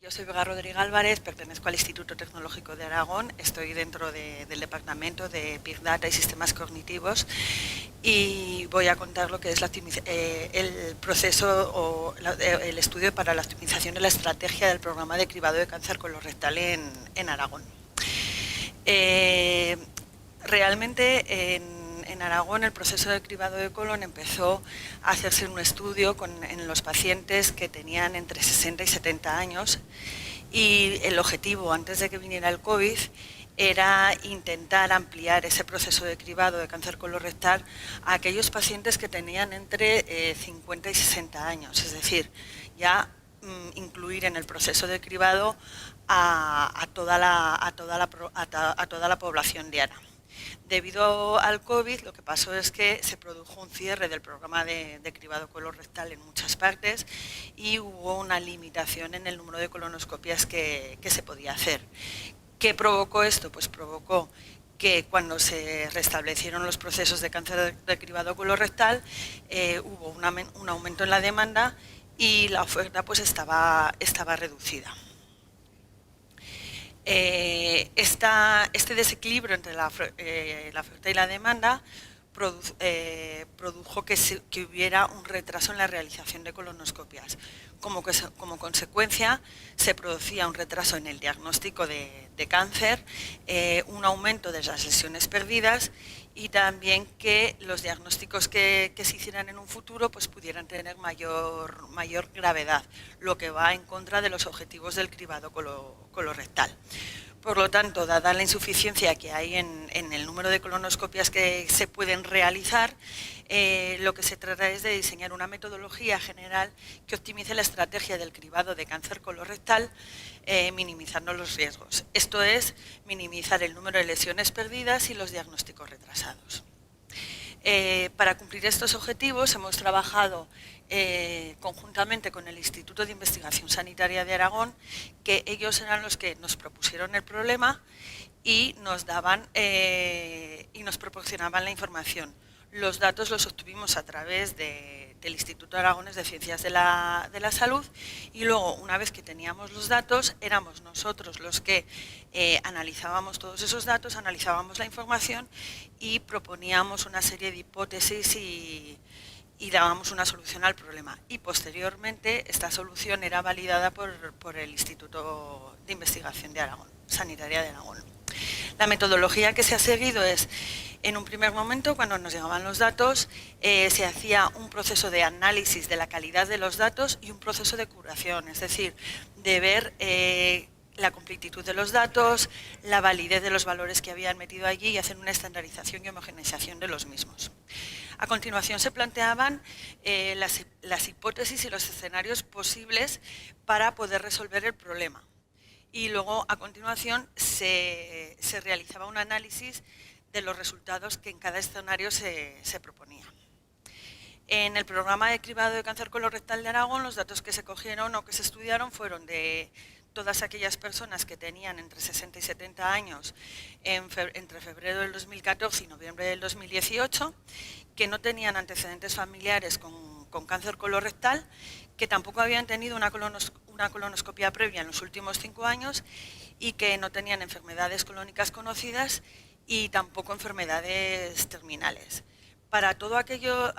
Yo soy Vega Rodríguez Álvarez, pertenezco al Instituto Tecnológico de Aragón, estoy dentro del Departamento de Big Data y Sistemas Cognitivos y voy a contar lo que es el proceso o el estudio para la optimización de la estrategia del programa de cribado de cáncer colorectal en Aragón. Realmente en Aragón el proceso de cribado de colon empezó a hacerse un estudio en los pacientes que tenían entre 60 y 70 años y el objetivo antes de que viniera el COVID era intentar ampliar ese proceso de cribado de cáncer colorectal a aquellos pacientes que tenían entre 50 y 60 años, es decir, ya incluir en el proceso de cribado a toda la población diana. Debido al COVID, lo que pasó es que se produjo un cierre del programa de cribado colorectal en muchas partes y hubo una limitación en el número de colonoscopias que se podía hacer. ¿Qué provocó esto? Pues provocó que cuando se restablecieron los procesos de cáncer de cribado colorectal hubo un aumento en la demanda y la oferta pues estaba reducida. Este desequilibrio entre la oferta y la demanda produjo que hubiera un retraso en la realización de colonoscopias. Como consecuencia, se producía un retraso en el diagnóstico de cáncer, un aumento de las lesiones perdidas y también que los diagnósticos que se hicieran en un futuro pues, pudieran tener mayor gravedad, lo que va en contra de los objetivos del cribado colorectal. Por lo tanto, dada la insuficiencia que hay en el número de colonoscopias que se pueden realizar, lo que se trata es de diseñar una metodología general que optimice la estrategia del cribado de cáncer colorectal, minimizando los riesgos. Esto es, minimizar el número de lesiones perdidas y los diagnósticos retrasados. Para cumplir estos objetivos hemos trabajado conjuntamente con el Instituto de Investigación Sanitaria de Aragón, que ellos eran los que nos propusieron el problema y nos proporcionaban la información. Los datos los obtuvimos a través del Instituto Aragonés de Ciencias de la Salud y luego, una vez que teníamos los datos, éramos nosotros los que analizábamos todos esos datos, analizábamos la información y proponíamos una serie de hipótesis y dábamos una solución al problema. Y posteriormente esta solución era validada por el Instituto de Investigación de Aragón, Sanitaria de Aragón. La metodología que se ha seguido es, en un primer momento, cuando nos llegaban los datos, se hacía un proceso de análisis de la calidad de los datos y un proceso de curación, es decir, de ver la completitud de los datos, la validez de los valores que habían metido allí y hacer una estandarización y homogeneización de los mismos. A continuación se planteaban las hipótesis y los escenarios posibles para poder resolver el problema. Y luego, a continuación, se realizaba un análisis de los resultados que en cada escenario se proponía. En el programa de cribado de cáncer colorectal de Aragón, los datos que se cogieron o que se estudiaron fueron de todas aquellas personas que tenían entre 60 y 70 años entre febrero del 2014 y noviembre del 2018, que no tenían antecedentes familiares con cáncer colorectal, que tampoco habían tenido una colonoscopia previa en los últimos 5 años y que no tenían enfermedades colónicas conocidas y tampoco enfermedades terminales. Para todos aquellos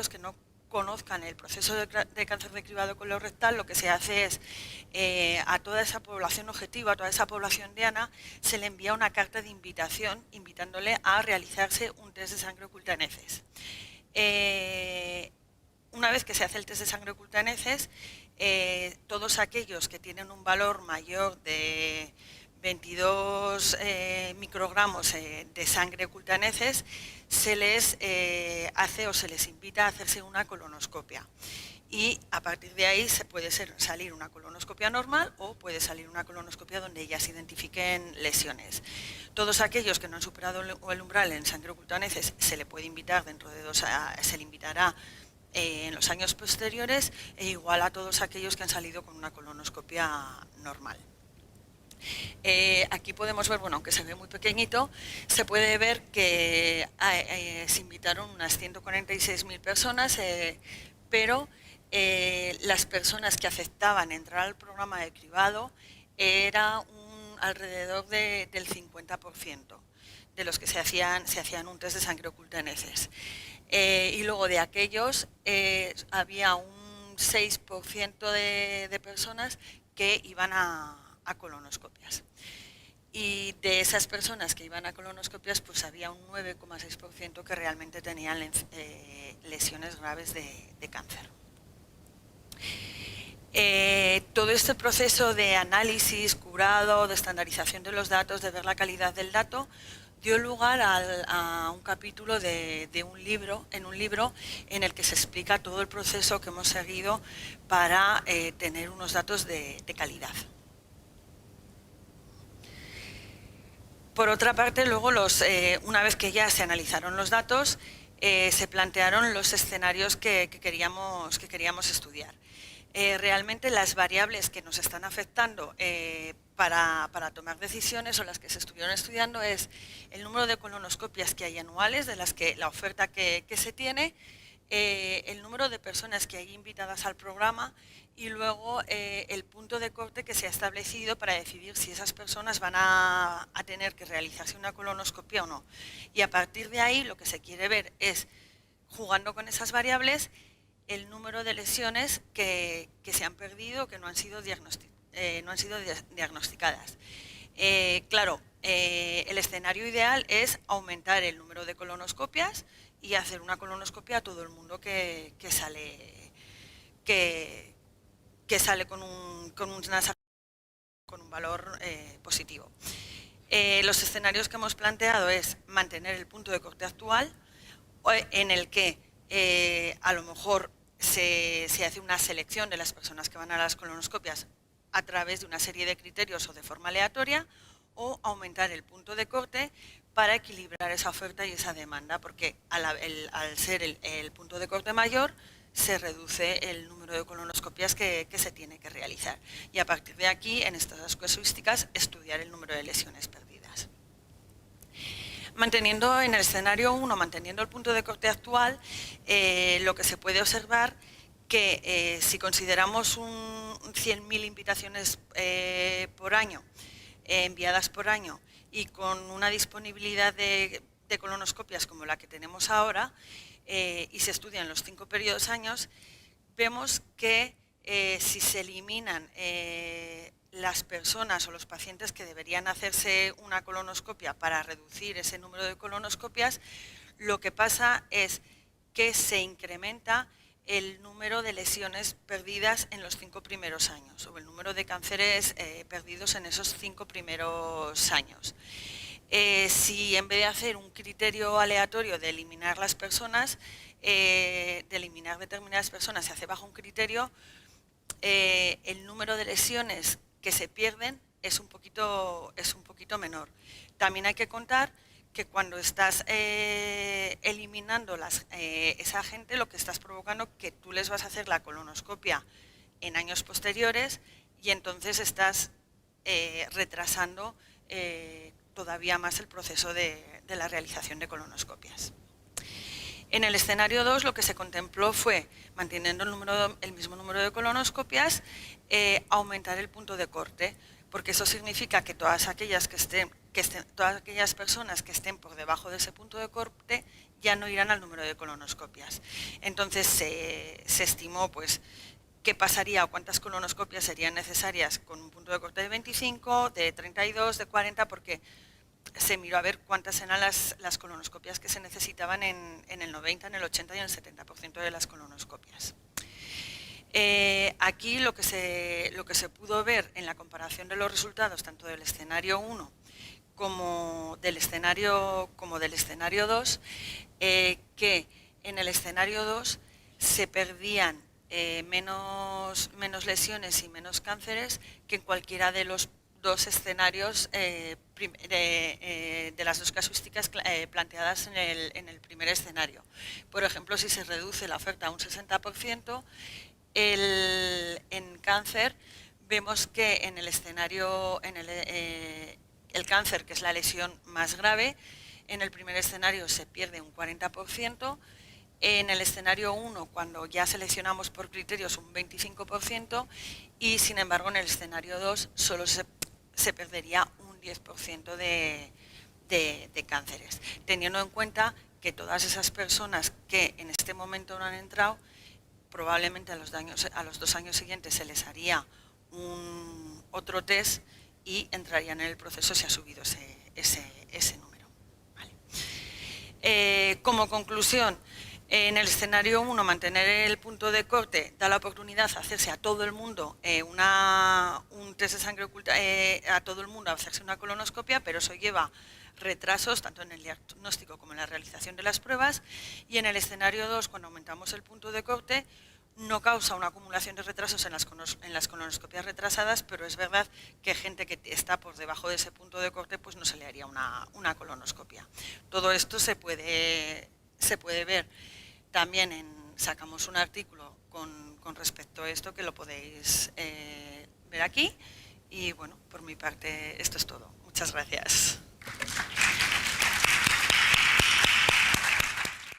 que no conozcan el proceso de cáncer de cribado colorectal, lo que se hace es a toda esa población objetiva, a toda esa población diana, se le envía una carta de invitación invitándole a realizarse un test de sangre oculta en heces. Una vez que se hace el test de sangre oculta en heces, todos aquellos que tienen un valor mayor de 22 microgramos de sangre oculta en heces, se les hace o se les invita a hacerse una colonoscopia. Y a partir de ahí se puede salir una colonoscopia normal o puede salir una colonoscopia donde ya se identifiquen lesiones. Todos aquellos que no han superado el umbral en sangre oculta en heces se le puede invitar se le invitará en los años posteriores, e igual a todos aquellos que han salido con una colonoscopia normal. Aquí podemos ver, bueno, aunque se ve muy pequeñito, se puede ver que se invitaron unas 146.000 personas, pero las personas que aceptaban entrar al programa de cribado era alrededor del 50% de los que se hacían un test de sangre oculta en heces. Y luego de aquellos había un 6% de personas que iban a colonoscopias. Y de esas personas que iban a colonoscopias, pues había un 9,6% que realmente tenían lesiones graves de cáncer. Todo este proceso de análisis, curado, de estandarización de los datos, de ver la calidad del dato, dio lugar a un capítulo en un libro en el que se explica todo el proceso que hemos seguido para tener unos datos de calidad. Por otra parte, luego, una vez que ya se analizaron los datos, se plantearon los escenarios que queríamos estudiar. Realmente las variables que nos están afectando para tomar decisiones, o las que se estuvieron estudiando, es el número de colonoscopias que hay anuales, de la oferta que se tiene, el número de personas que hay invitadas al programa, y luego el punto de corte que se ha establecido para decidir si esas personas van a tener que realizarse una colonoscopia o no. Y a partir de ahí lo que se quiere ver es, jugando con esas variables, el número de lesiones que se han perdido, que no han sido diagnosticadas. Claro, el escenario ideal es aumentar el número de colonoscopias y hacer una colonoscopia a todo el mundo que sale con un valor positivo. Los escenarios que hemos planteado es mantener el punto de corte actual, en el que a lo mejor se hace una selección de las personas que van a las colonoscopias a través de una serie de criterios o de forma aleatoria, o aumentar el punto de corte para equilibrar esa oferta y esa demanda, porque al ser el punto de corte mayor, se reduce el número de colonoscopias que se tiene que realizar. Y a partir de aquí, en estas casuísticas, estudiar el número de lesiones perdidas. Manteniendo en el escenario 1, manteniendo el punto de corte actual, lo que se puede observar que si consideramos 100.000 invitaciones por año, enviadas por año, y con una disponibilidad de colonoscopias como la que tenemos ahora, y se estudian los 5 periodos años, vemos que si se eliminan las personas o los pacientes que deberían hacerse una colonoscopia para reducir ese número de colonoscopias, lo que pasa es que se incrementa el número de lesiones perdidas en los 5 primeros años, o el número de cánceres perdidos en esos 5 primeros años. Si en vez de hacer un criterio aleatorio de eliminar las personas, de eliminar determinadas personas, se hace bajo un criterio, el número de lesiones que se pierden es un poquito menor. También hay que contar que cuando estás eliminando esa gente, lo que estás provocando que tú les vas a hacer la colonoscopia en años posteriores, y entonces estás retrasando todavía más el proceso de la realización de colonoscopias. En el escenario 2 lo que se contempló fue, manteniendo el mismo número de colonoscopias, aumentar el punto de corte, porque eso significa que todas aquellas personas que estén por debajo de ese punto de corte ya no irán al número de colonoscopias. Entonces se estimó pues qué pasaría o cuántas colonoscopias serían necesarias con un punto de corte de 25, de 32, de 40, porque se miró a ver cuántas eran las colonoscopias que se necesitaban en el 90, en el 80 y en el 70% de las colonoscopias. Aquí lo que se pudo ver en la comparación de los resultados tanto del escenario 1 como del escenario 2, que en el escenario 2 se perdían menos lesiones y menos cánceres que en cualquiera de los dos escenarios de las dos casuísticas planteadas en el primer escenario. Por ejemplo, si se reduce la oferta a un 60%, en cáncer vemos que en el escenario, el cáncer, que es la lesión más grave, en el primer escenario se pierde un 40%, En el escenario 1, cuando ya seleccionamos por criterios, un 25%, y sin embargo en el escenario 2 solo se perdería un 10% de cánceres, teniendo en cuenta que todas esas personas que en este momento no han entrado, probablemente a los 2 años siguientes se les haría otro test y entrarían en el proceso si ha subido ese número. ¿Vale? Como conclusión, en el escenario 1, mantener el punto de corte da la oportunidad de hacerse a todo el mundo un test de sangre oculta, a todo el mundo a hacerse una colonoscopia, pero eso lleva retrasos tanto en el diagnóstico como en la realización de las pruebas. Y en el escenario 2, cuando aumentamos el punto de corte, no causa una acumulación de retrasos en las colonoscopias retrasadas, pero es verdad que gente que está por debajo de ese punto de corte pues no se le haría una colonoscopia. Todo esto se puede ver también sacamos un artículo con respecto a esto que lo podéis ver aquí. Y bueno, por mi parte esto es todo. Muchas gracias.